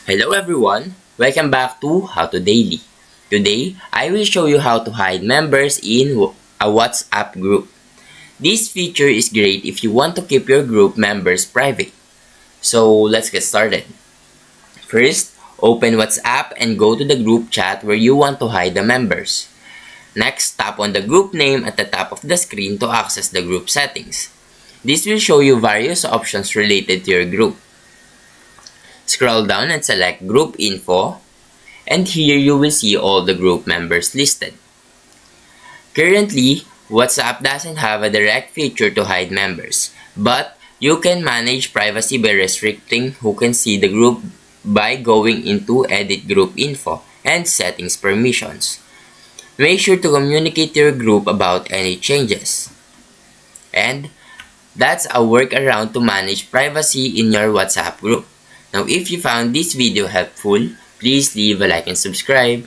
Hello everyone, welcome back to How to Daily. Today, I will show you how to hide members in a WhatsApp group. This feature is great if you want to keep your group members private. So let's get started. First, open WhatsApp and go to the group chat where you want to hide the members. Next, tap on the group name at the top of the screen to access the group settings. This will show you various options related to your group. Scroll down and select Group Info, and here you will see all the group members listed. Currently, WhatsApp doesn't have a direct feature to hide members, but you can manage privacy by restricting who can see the group by going into Edit Group Info and Settings Permissions. Make sure to communicate to your group about any changes. And that's a workaround to manage privacy in your WhatsApp group. Now, if you found this video helpful, please leave a like and subscribe.